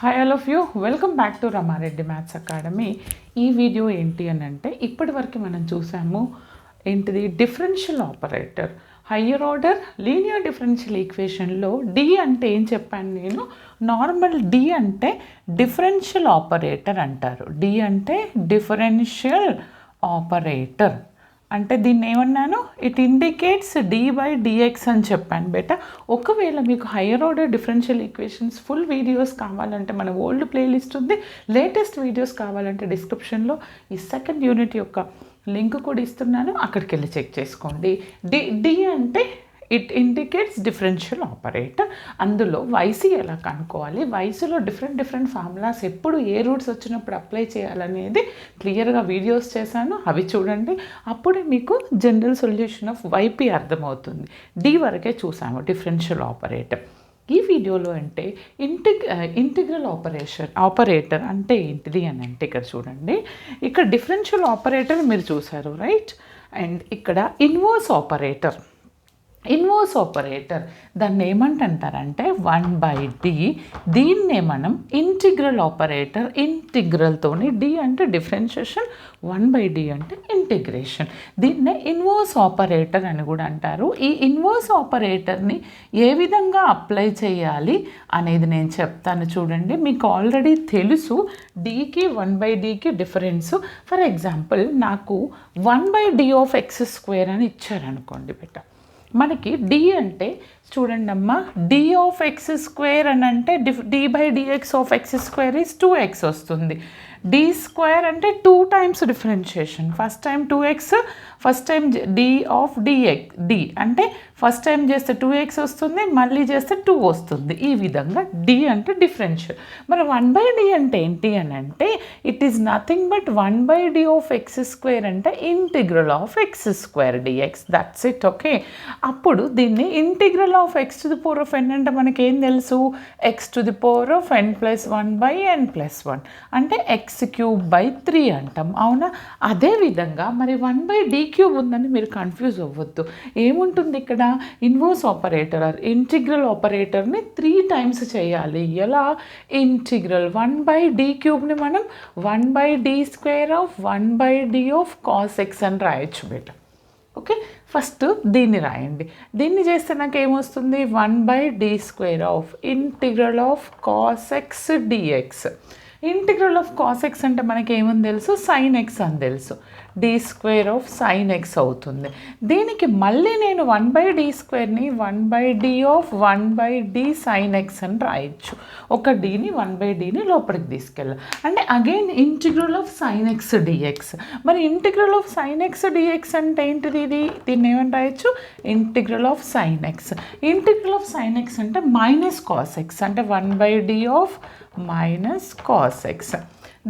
Hi all of you welcome back to Ramareddy maths academy. ఈ video ఏంటి అని అంటే ఇప్పటి వరకు మనం చూసాము ఏంటిది differential operator higher order linear differential ఈక్వేషన్లో డి అంటే ఏం చెప్పాను నేను. నార్మల్ డి అంటే డిఫరెన్షియల్ ఆపరేటర్ అంటారు. డి అంటే డిఫరెన్షియల్ ఆపరేటర్ అంటే దీన్ని ఏమన్నాను, it indicates D by D X అని చెప్పాను బేటా. ఒకవేళ మీకు higher order differential equations full videos కావాలంటే మన ఓల్డ్ ప్లేలిస్ట్ ఉంది, లేటెస్ట్ వీడియోస్ కావాలంటే డిస్క్రిప్షన్లో ఈ సెకండ్ యూనిట్ యొక్క లింక్ కూడా ఇస్తున్నాను, అక్కడికి వెళ్ళి చెక్ చేసుకోండి. డి అంటే ఇట్ ఇండికేట్స్ డిఫరెన్షియల్ ఆపరేటర్. అందులో వైసీ ఎలా కనుక్కోవాలి, వైసీలో డిఫరెంట్ ఫార్ములాస్ ఎప్పుడు ఏ రూట్స్ వచ్చినప్పుడు అప్లై చేయాలనేది క్లియర్గా వీడియోస్ చేశాను, అవి చూడండి. అప్పుడే మీకు జనరల్ సొల్యూషన్ ఆఫ్ వైపీ అర్థమవుతుంది. డి వరకే చూసాము డిఫరెన్షియల్ ఆపరేటర్. ఈ వీడియోలో అంటే ఇంటిగ్రల్ ఆపరేటర్ అంటే ఏంటిది అని అంటే ఇక్కడ చూడండి. ఇక్కడ డిఫరెన్షియల్ ఆపరేటర్ మీరు చూసారు రైట్, అండ్ ఇక్కడ ఇన్వర్స్ ఆపరేటర్ దాన్ని ఏమంటారంటే 1/d. దీన్నే మనం ఇంటిగ్రల్ ఆపరేటర్, ఇంటిగ్రల్తోని డి అంటే డిఫరెన్షియేషన్, 1/d అంటే ఇంటిగ్రేషన్. దీన్నే ఇన్వర్స్ ఆపరేటర్ అని కూడా అంటారు. ఈ ఇన్వర్స్ ఆపరేటర్ని ఏ విధంగా అప్లై చేయాలి అనేది నేను చెప్తాను చూడండి. మీకు ఆల్రెడీ తెలుసు డికి 1/dకి డిఫరెన్స్. ఫర్ ఎగ్జాంపుల్ నాకు 1/d ఆఫ్ x² అని ఇచ్చారనుకోండి బెట. మనకి డి అంటే చూడండి అమ్మా, డి ఆఫ్ x² అని అంటే d by dx of x² is 2x వస్తుంది. d² అంటే 2 times differentiation. First time 2x, first time d of d అంటే ఫస్ట్ టైం చేస్తే 2x వస్తుంది, మళ్ళీ చేస్తే 2 వస్తుంది. ఈ విధంగా డి అంటే డిఫరెన్షియల్. మరి 1/d అంటే ఏంటి అని అంటే it is nothing but 1/d of x² అంటే integral of x² dx. That's it. Okay, అప్పుడు దీన్ని ఇంటిగ్రల్ ఆఫ్ x⁴n అంటే మనకి ఏం తెలుసు, x⁴n + 1/n+1 అంటే x³ 3 అంటాం, అవునా. అదేవిధంగా మరి 1/d³ ఉందని మీరు కన్ఫ్యూజ్ అవ్వద్దు. ఏముంటుంది ఇక్కడ, ఇన్వర్స్ ఆపరేటర్ ఇంటిగ్రల్ ఆపరేటర్ని 3 టైమ్స్ చేయాలి. ఎలా, ఇంటిగ్రల్ 1/d³ మనం 1/d² of 1/d of cos x అని రాయొచ్చు బేట. ఓకే, ఫస్ట్ దీన్ని రాయండి. దీన్ని చేస్తే నాకు ఏమొస్తుంది, 1/d² of integral of cos x dx. Integral of cos x అంటే మనకి ఏమని తెలుసు, sin x అని తెలుసు. d² ఆఫ్ sin x అవుతుంది. దీనికి మళ్ళీ నేను 1/d²ని 1/d of 1/d sin x అని రాయొచ్చు. ఒక డీని 1/dని లోపలికి తీసుకెళ్ళాలి అంటే again integral of sin x dx. మరి integral of sin x dx అంటే ఏంటిది, దీన్ని ఏమని రాయొచ్చు, integral of sin x. Integral of sin x అంటే మైనస్ cos x అంటే 1/d of minus cos x.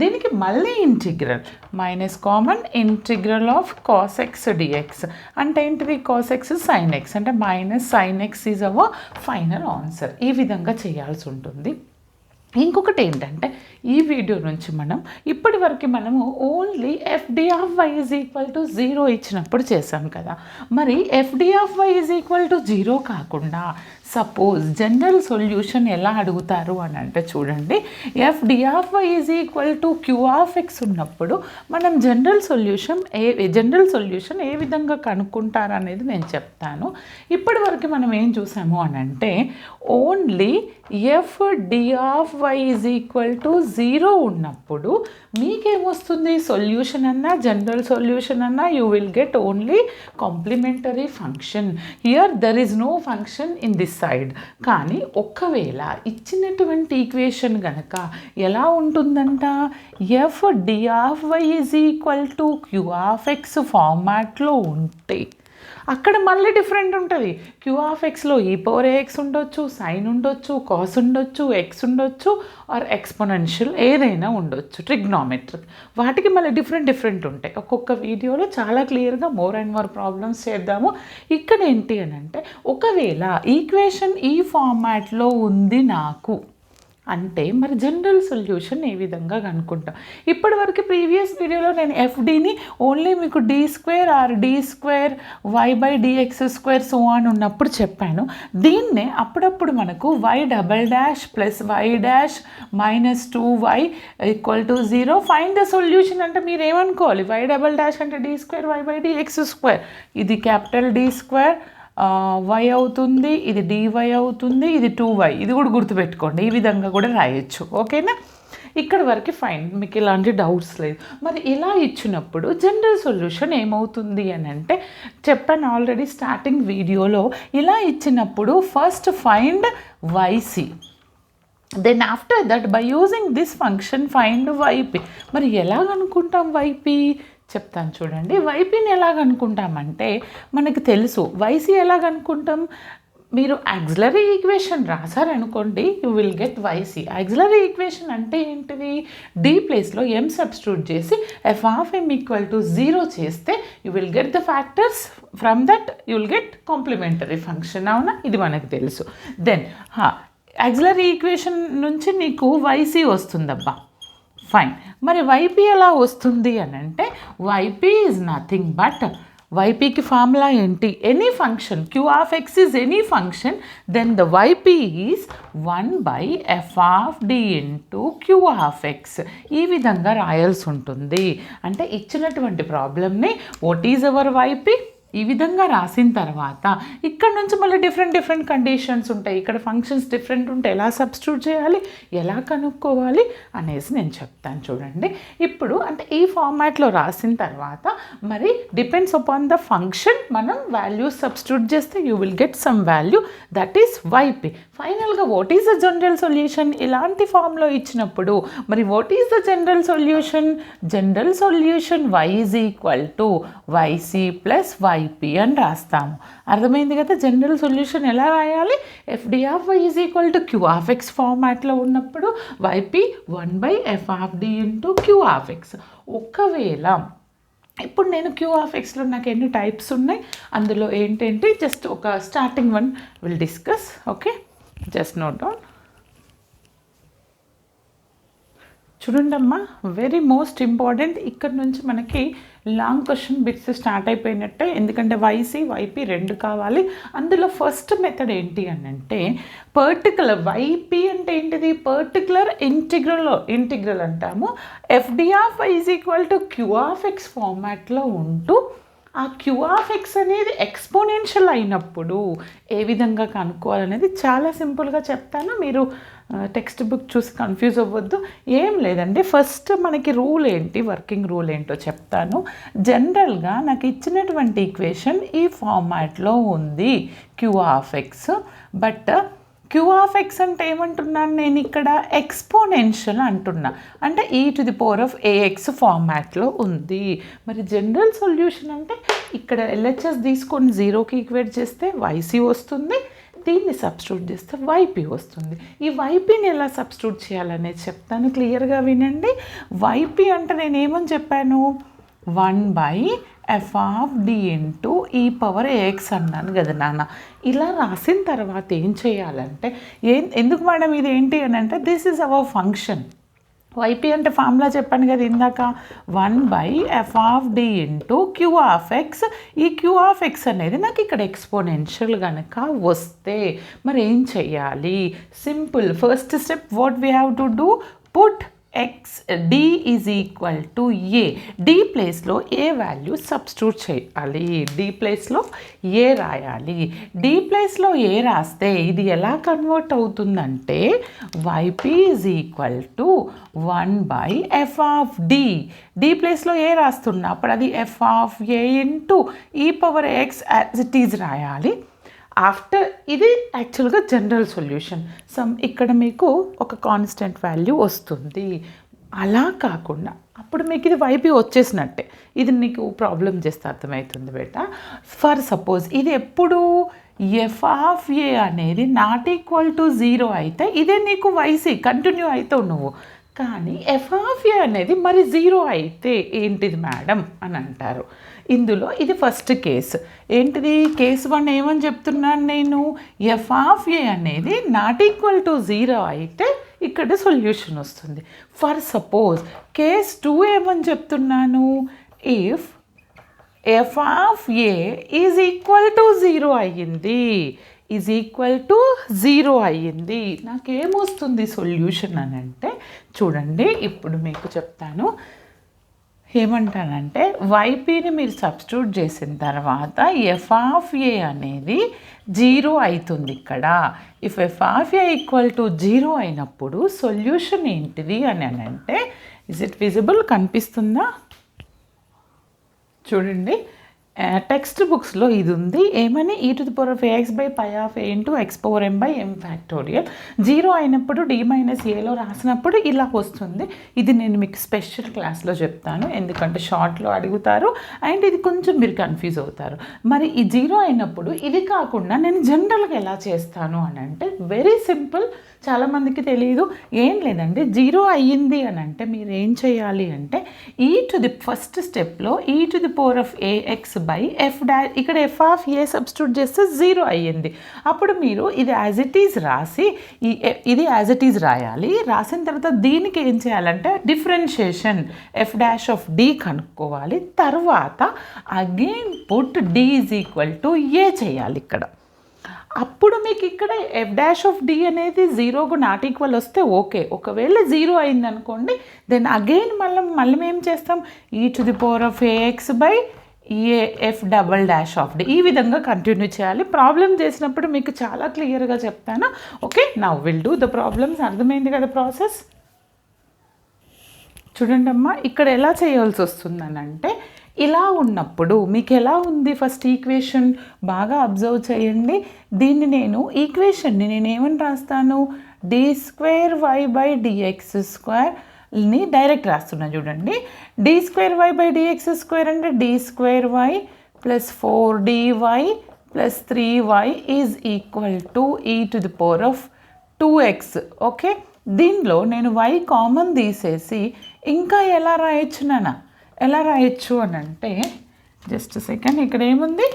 దీనికి మళ్ళీ integral minus common, integral of cos x dx అంటే ఏంటిది, cos x sin x అంటే minus sin x is our final answer. ఈ విధంగా చేయాల్సి ఉంటుంది. ఇంకొకటి ఏంటంటే ఈ వీడియో నుంచి ఇప్పటి వరకు మనము ఓన్లీ fd(y) = 0 ఇచ్చినప్పుడు చేసాం కదా. మరి fd(y) = 0 కాకుండా సపోజ్ జనరల్ సొల్యూషన్ ఎలా అడుగుతారు అని అంటే చూడండి, fd(y) = q(x) ఉన్నప్పుడు మనం జనరల్ సొల్యూషన్ ఏ విధంగా కనుక్కుంటారు అనేది నేను చెప్తాను. ఇప్పటి వరకు మనం ఏం చూసాము అని అంటే ఓన్లీ fd(y) = 0 ఉన్నప్పుడు మీకేమొస్తుంది, సొల్యూషన్ అన్నా జనరల్ సొల్యూషన్ అన్నా you will get only complementary function. Here there is no function in this side. కానీ ఒకవేళ ఇచ్చినటువంటి ఈక్వేషన్ కనుక ఎలా ఉంటుందంట, fd(y) = q(x) ఫార్మాట్లో ఉంటే అక్కడ మళ్ళీ డిఫరెంట్ ఉంటుంది. q(x)లో e⁴x ఉండొచ్చు, సైన్ ఉండొచ్చు, కాస్ ఉండొచ్చు, ఎక్స్ ఉండొచ్చు, ఆర్ ఎక్స్పోనెన్షియల్ ఏదైనా ఉండొచ్చు, ట్రిగ్నోమెట్రిక్. వాటికి మళ్ళీ డిఫరెంట్ ఉంటాయి. ఒక్కొక్క వీడియోలో చాలా క్లియర్గా మోర్ అండ్ మోర్ ప్రాబ్లమ్స్ చేద్దాము. ఇక్కడ ఏంటి అని అంటే ఒకవేళ ఈక్వేషన్ ఈ ఫార్మాట్లో ఉంది నాకు అంటే మరి జనరల్ సొల్యూషన్ ఏ విధంగా కనుక్కుంటాం. ఇప్పటివరకు ప్రీవియస్ వీడియోలో నేను ఎఫ్డీని ఓన్లీ మీకు d² are d² y/dx² so అని ఉన్నప్పుడు చెప్పాను. దీన్నే అప్పుడప్పుడు మనకు y" + y' - 2y = 0 find the solution అంటే మీరు ఏమనుకోవాలి, y" అంటే d² y/dx², ఇది క్యాపిటల్ D² y అవుతుంది, ఇది dy అవుతుంది, ఇది 2y, ఇది కూడా గుర్తుపెట్టుకోండి. ఈ విధంగా కూడా రాయొచ్చు. ఓకేనా, ఇక్కడ వరకు ఫైన్, మీకు ఇలాంటి డౌట్స్ లేదు. మరి ఇలా ఇచ్చినప్పుడు జనరల్ సొల్యూషన్ ఏమవుతుంది అని అంటే చెప్పాను ఆల్రెడీ స్టార్టింగ్ వీడియోలో. ఇలా ఇచ్చినప్పుడు first find yc, then after that by using this function find yp. మరి ఎలా కనుక్కుంటాం yp చెప్తాను చూడండి. ypని ఎలా కనుక్కుంటామంటే మనకు తెలుసు. yc ఎలా కనుక్కుంటాం, మీరు ఆక్సిలరీ ఈక్వేషన్ రాశారనుకోండి, you will get yc. Auxiliary equation అంటే ఏంటిది, d ప్లేస్లో m సబ్స్టిట్యూట్ చేసి f(m) = 0 చేస్తే you will get the factors, from that you will get complementary function. అవునా, ఇది మనకు తెలుసు. దెన్ ఆక్సిలరీ ఈక్వేషన్ నుంచి నీకు yc వస్తుందబ్బా, ఫైన్. మరి yp ఎలా వస్తుంది అని అంటే yp ఈజ్ నథింగ్ బట్, ypకి ఫార్ములా ఏంటి, any function q(x) is any function, then the yp is 1/f(d) * q(x). ఈ విధంగా రాయాల్సి ఉంటుంది. అంటే ఇచ్చినటువంటి ప్రాబ్లమ్ని వాట్ ఈజ్ అవర్ yp ఈ విధంగా రాసిన తర్వాత ఇక్కడ నుంచి మళ్ళీ డిఫరెంట్ కండిషన్స్ ఉంటాయి. ఇక్కడ ఫంక్షన్స్ డిఫరెంట్ ఉంటే ఎలా సబ్స్టిట్యూట్ చేయాలి, ఎలా కనుక్కోవాలి అనేసి నేను చెప్తాను చూడండి. ఇప్పుడు అంటే ఈ ఫార్మాట్లో రాసిన తర్వాత మరి డిపెండ్స్ అపాన్ ద ఫంక్షన్ మనం వాల్యూస్ సబ్స్టిట్యూట్ చేస్తే you will get some value, that is yp. ఫైనల్గా what is the general solution, ఇలాంటి ఫామ్లో ఇచ్చినప్పుడు మరి what is the general solution, general solution y = yc + yp అని రాస్తాము. అర్థమైంది కదా. జనరల్ సొల్యూషన్ ఎలా రాయాలి, f(d)(y) = q(x) ఫార్మాట్లో ఉన్నప్పుడు yp 1/f(d) * q(x). ఒకవేళ ఇప్పుడు నేను q(x)లో నాకు ఎన్ని టైప్స్ ఉన్నాయి, అందులో ఏంటంటే జస్ట్ ఒక starting one will discuss. Okay, just note down. చూడండి అమ్మా, వెరీ మోస్ట్ ఇంపార్టెంట్. ఇక్కడ నుంచి మనకి లాంగ్ క్వశ్చన్ బిట్స్ స్టార్ట్ అయిపోయినట్టే, ఎందుకంటే yc yp రెండు కావాలి. అందులో ఫస్ట్ మెథడ్ ఏంటి అని అంటే పర్టికులర్ yp అంటే ఏంటిది, పర్టికులర్ ఇంటిగ్రల్ అంటాము. f(d)(y) = q(x) ఫార్మాట్లో ఉంటూ ఆ q(x) అనేది ఎక్స్పోనెన్షియల్ అయినప్పుడు ఏ విధంగా కనుక్కోవాలనేది చాలా సింపుల్గా చెప్తాను. మీరు టెక్స్ట్ బుక్ చూసి కన్ఫ్యూజ్ అవ్వద్దు. ఏం లేదండి, ఫస్ట్ మనకి రూల్ ఏంటి, వర్కింగ్ రూల్ ఏంటో చెప్తాను. జనరల్గా నాకు ఇచ్చినటువంటి ఈక్వేషన్ ఈ ఫార్మాట్లో ఉంది q(x), బట్ q(x) అంటే ఏమంటున్నాను నేను ఇక్కడ, ఎక్స్పోనెన్షియల్ అంటున్నా, అంటే e⁴(ax) ఫార్మాట్లో ఉంది. మరి జనరల్ సొల్యూషన్ అంటే ఇక్కడ LHS తీసుకొని 0కి ఈక్వేట్ చేస్తే yc వస్తుంది, దీన్ని సబ్స్టిట్యూట్ చేస్తే yp వస్తుంది. ఈ ypని ఎలా సబ్స్టిట్యూట్ చేయాలనేది చెప్తాను, క్లియర్గా వినండి. yp అంటే నేను ఏమని చెప్పాను, 1/f(d) * e⁴(ax) అన్నాను కదా నాన్న. ఇలా రాసిన తర్వాత ఏం చేయాలంటే, ఎందుకు మేడం ఇది ఏంటి అని అంటే this is our function. yp అంటే ఫార్ములా చెప్పాను కదా ఇందాక, 1/f(d) * q(x). ఈ q(x) అనేది నాకు ఇక్కడ ఎక్స్పోనెన్షియల్ కనుక వస్తే మరి ఏం చెయ్యాలి, simple. First step what we have to do, put d = a. d ప్లేస్లో a వాల్యూ సబ్స్టిట్యూట్ చేయాలి, d ప్లేస్లో a రాయాలి. d ప్లేస్లో a రాస్తే ఇది ఎలా కన్వర్ట్ అవుతుందంటే yp = 1/f(d). d ప్లేస్లో a రాస్తున్నా అప్పుడు అది f(a) * e⁴(x) as it is రాయాలి. ఆఫ్టర్ ఇది యాక్చువల్గా జనరల్ సొల్యూషన్. ఇక్కడ మీకు ఒక కాన్స్టెంట్ వాల్యూ వస్తుంది. అలా కాకుండా అప్పుడు మీకు ఇది yp వచ్చేసినట్టే. ఇది నీకు ప్రాబ్లం చేస్తే అర్థమవుతుంది బేటా. ఫర్ సపోజ్ ఇది ఎప్పుడు f(a) అనేది ≠0 అయితే ఇదే నీకు yc కంటిన్యూ అవుతావు నువ్వు. కానీ f(a) అనేది మరి 0 అయితే ఏంటిది మేడం అని అంటారు. ఇందులో ఇది ఫస్ట్ కేసు. ఏంటిది, కేసు 1 ఏమని చెప్తున్నాను నేను, f(a) అనేది ≠0 అయితే ఇక్కడ సొల్యూషన్ వస్తుంది. ఫర్ సపోజ్ కేస్ 2 ఏమని చెప్తున్నాను, if F of A is equal to 0 అయ్యింది, ఈజ్ ఈక్వల్ టు 0 అయ్యింది, నాకేమొస్తుంది సొల్యూషన్ అని అంటే, చూడండి ఇప్పుడు మీకు చెప్తాను. ఏమంటానంటే వైపీని మీరు సబ్స్టిట్యూట్ చేసిన తర్వాత ఎఫ్ ఆఫ్ ఏ అనేది 0 అవుతుంది ఇక్కడ. If F of A equal to 0 అయినప్పుడు సొల్యూషన్ ఏంటిది అని అంటే, ఇస్ ఇట్ విజిబుల్, కనిపిస్తుందా? చూడండి టెక్స్ట్ బుక్స్లో ఇది ఉంది, ఏమని e⁴ax/π(a) ఇంటూ x⁴m/m ఫ్యాక్టోరియల్. 0 అయినప్పుడు d-aలో రాసినప్పుడు ఇలా వస్తుంది. ఇది నేను మీకు స్పెషల్ క్లాస్లో చెప్తాను, ఎందుకంటే షార్ట్లో అడుగుతారు అండ్ ఇది కొంచెం మీరు కన్ఫ్యూజ్ అవుతారు. మరి ఈ 0 అయినప్పుడు ఇది కాకుండా నేను జనరల్గా ఎలా చేస్తాను అని అంటే వెరీ సింపుల్, చాలామందికి తెలియదు. ఏం లేదండి, 0 అయ్యింది అని అంటే మీరు ఏం చేయాలి అంటే ఫస్ట్ స్టెప్లో e⁴ax/f', ఇక్కడ ఎఫ్ ఆఫ్ ఏ సబ్స్టిట్యూట్ చేస్తే 0 అయ్యింది. అప్పుడు మీరు ఇది యాజ్ ఇట్ ఈజ్ రాసి ఇది యాజ్ ఇట్ ఈజ్ రాయాలి. రాసిన తర్వాత దీనికి ఏం చేయాలంటే డిఫరెన్షియేషన్ f'(d) కనుక్కోవాలి. తర్వాత again put d is equal to A చేయాలి ఇక్కడ. అప్పుడు మీకు ఇక్కడ f'(d) అనేది 0కు నాట్ ఈక్వల్ వస్తే ఓకే. ఒకవేళ 0 అయింది అనుకోండి, దెన్ అగైన్ మళ్ళీ ఏం చేస్తాం, e⁴ax/f'(d) ఈ విధంగా కంటిన్యూ చేయాలి. ప్రాబ్లం చేసినప్పుడు మీకు చాలా క్లియర్గా చెప్తాను. Okay, now will do the problems. అర్థమైంది కదా ప్రాసెస్? చూడండి అమ్మా, ఇక్కడ ఎలా చేయాల్సి వస్తుందనంటే, ఇలా ఉన్నప్పుడు మీకు ఎలా ఉంది ఫస్ట్ ఈక్వేషన్ బాగా అబ్జర్వ్ చేయండి. దీన్ని ఈక్వేషన్ని నేను ఏమని రాస్తాను, d²y/dx² డైరెక్ట్ రాస్తున్నాను. చూడండి, d²y/dx² అంటే d²y + 4dy + 3y is equal to e⁴2x. Okay, దీనిలో నేను y కామన్ తీసేసి ఇంకా ఎలా రాయొచ్చు అని అంటే, జస్ట్ సెకండ్, ఇక్కడ ఏముంది,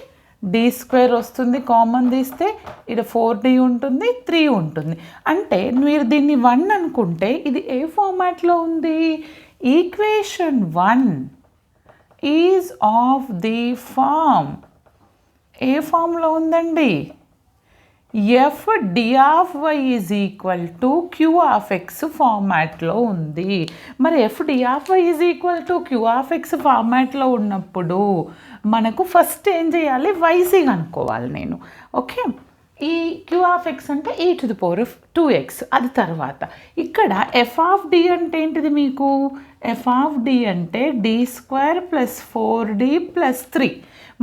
d² వస్తుంది, కామన్ తీస్తే ఇక్కడ 4d ఉంటుంది, 3 ఉంటుంది. అంటే మీరు దీన్ని 1 అనుకుంటే ఇది ఏ ఫార్మాట్లో ఉంది, equation 1 is of the form, ఏ ఫామ్లో ఉందండి, f(d)(y) is equal to q(x) ఫార్మాట్లో ఉంది. మరి f(d)(y) is equal to q(x) ఫార్మాట్లో ఉన్నప్పుడు మనకు ఫస్ట్ ఏం చేయాలి, yc కనుక్కోవాలి నేను. ఓకే, ఈ q(x) అంటే e⁴2x. అది తర్వాత ఇక్కడ f(d) అంటే ఏంటిది మీకు, f(d) అంటే d² + 4d + 3.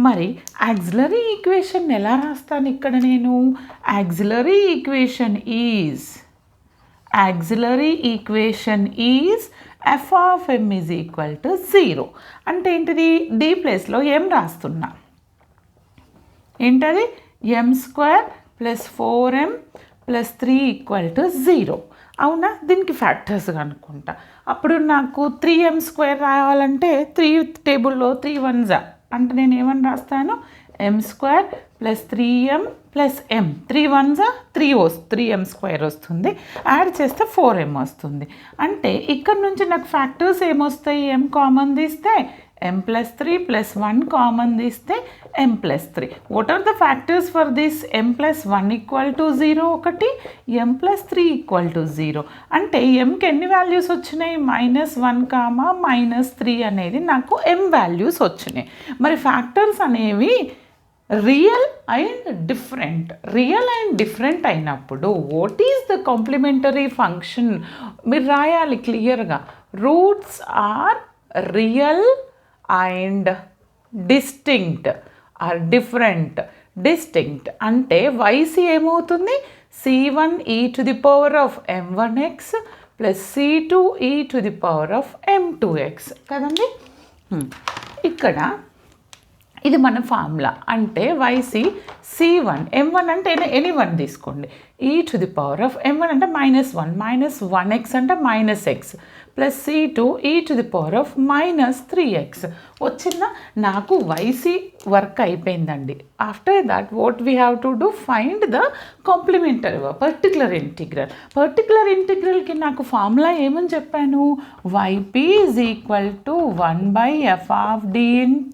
మరి యాక్సిలరీ ఈక్వేషన్ ఎలా రాస్తాను ఇక్కడ నేను, auxiliary equation is f(m) is equal to 0. అంటే ఏంటిది, d ప్లేస్లో m రాస్తున్నా, ఏంటది m² + 4m + 3 = 0. అవునా, దీనికి ఫ్యాక్టర్స్ కనుక్కుంటా. అప్పుడు నాకు 3m² రావాలంటే 3 టేబుల్లో 3 1s అంటే నేను ఏమని రాస్తాను, m² + 3m + m, 3 1s 3m² వస్తుంది, యాడ్ చేస్తే 4m వస్తుంది. అంటే ఇక్కడ నుంచి నాకు ఫ్యాక్టర్స్ ఏమొస్తాయి, m కామన్ తీస్తే m + 3 + 1 కామన్ తీస్తే m + 3. What are the factors for this, m + 1 = 0 ఒకటి, m + 3 = 0. అంటే mకి ఎన్ని వాల్యూస్ వచ్చినాయి, -1, -3 అనేది నాకు m వాల్యూస్ వచ్చినాయి. మరి ఫ్యాక్టర్స్ అనేవి రియల్ అండ్ డిఫరెంట్ అయినప్పుడు what is the complementary function మీరు రాయాలి క్లియర్గా. Roots are real and distinct or distinct అంటే yc ఏమవుతుంది, c1e⁴m1x + c2e⁴m2x కదండి. ఇక్కడ ఇది మన ఫార్ములా. అంటే YC C1 M1 అంటే ఎనీ వన్ తీసుకోండి, e⁻m1 అంటే -1 -1x అంటే -x ప్లస్ C2 e⁻−3x వచ్చిందా. నాకు YC వర్క్ అయిపోయిందండి. After that what we have to do, find the complementary particular integral. Particular ఇంటిగ్రల్కి నాకు ఫార్ములా ఏమని చెప్పాను, YP = 1/f(d) *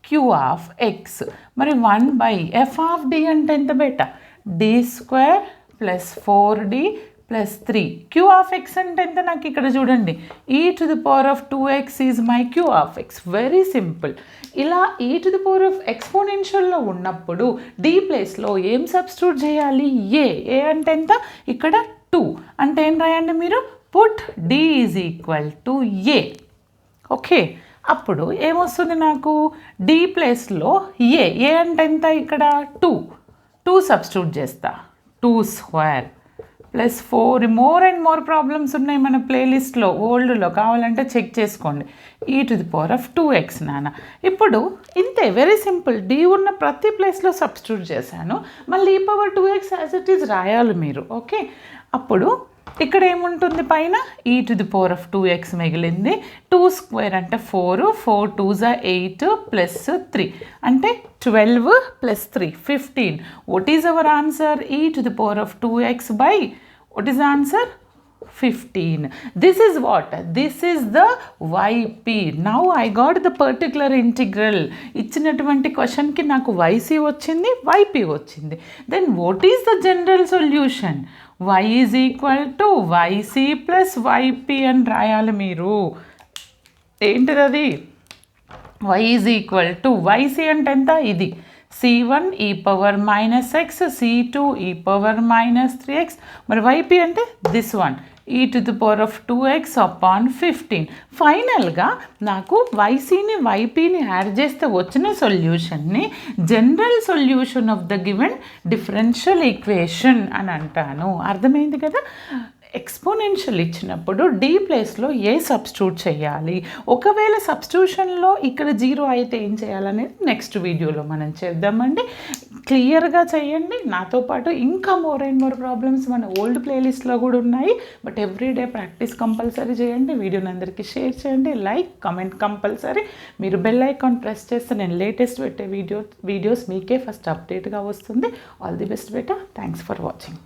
Q of x. మరి 1/f(d) అంటే ఎంత బేట, d² + 4d + 3. Q of x అంటే ఎంత, నాకు ఇక్కడ చూడండి e⁻²x is my Q of x. Very simple. ఇలా ఎక్స్పోనెన్షియల్లో ఉన్నప్పుడు d ప్లేస్లో ఏం సబ్స్టిట్యూట్ చేయాలి, ఏ అంటే ఎంత, ఇక్కడ 2 అంటే ఏం రాయండి మీరు, పుట్ d = a. ఓకే, అప్పుడు ఏమొస్తుంది నాకు, d ప్లేస్లో ఏ అంటే ఎంత, ఇక్కడ 2 సబ్స్టిట్యూట్ చేస్తా, 2² + 4. మోర్ అండ్ మోర్ ప్రాబ్లమ్స్ ఉన్నాయి మన ప్లేలిస్ట్లో, ఓల్డ్లో, కావాలంటే చెక్ చేసుకోండి. e⁻²x నాన్న. ఇప్పుడు ఇంతే, వెరీ సింపుల్. d ఉన్న ప్రతి ప్లేస్లో సబ్స్టిట్యూట్ చేశాను, మళ్ళీ e⁻²x యాజ్ ఇట్ ఈజ్ రాయాలి మీరు. ఓకే, అప్పుడు ఇక్కడ ఏముంటుంది, పైన e⁻²x మిగిలింది, 2² అంటే 4, 4 2s 8 + 3 అంటే 12 + 3 15. What is our answer, e⁻²x by what is the answer, 15. This is what, this is the YP. Now I got the particular integral. ఇచ్చినటువంటి క్వశ్చన్కి నాకు YC వచ్చింది, YP వచ్చింది. Then what is the general solution, y is equal to YC plus YP అని రాయాలి మీరు. ఏంటిది అది, y is equal to YC అంటే ఎంత, ఇది C1 e⁻−x, C2 e⁻−3x, మరి YP అంటే దిస్ వన్ e⁻²x upon 15. ఫైనల్గా నాకు YCని YPని యాడ్ చేస్తే వచ్చిన సొల్యూషన్ని general solution of the given differential equation అని అంటాను. అర్థమైంది కదా. ఎక్స్పోనెన్షియల్ ఇచ్చినప్పుడు d ప్లేస్లో ఏ సబ్స్టిట్యూట్ చేయాలి, ఒకవేళ సబ్స్టిట్యూషన్లో ఇక్కడ 0 అయితే ఏం చేయాలనేది నెక్స్ట్ వీడియోలో మనం చేద్దామండి. క్లియర్గా చేయండి. నాతో పాటు ఇంకా మోర్ అండ్ మోర్ ప్రాబ్లమ్స్ మన ఓల్డ్ ప్లేలిస్ట్లో కూడా ఉన్నాయి. బట్ ఎవ్రీడే ప్రాక్టీస్ కంపల్సరీ చేయండి. వీడియోని అందరికీ షేర్ చేయండి, లైక్ కమెంట్ కంపల్సరీ. మీరు బెల్ ఐకాన్ ప్రెస్ చేస్తే నేను లేటెస్ట్ పెట్టే వీడియోస్ మీకే ఫస్ట్ అప్డేట్గా వస్తుంది. All the best beta. Thanks for watching.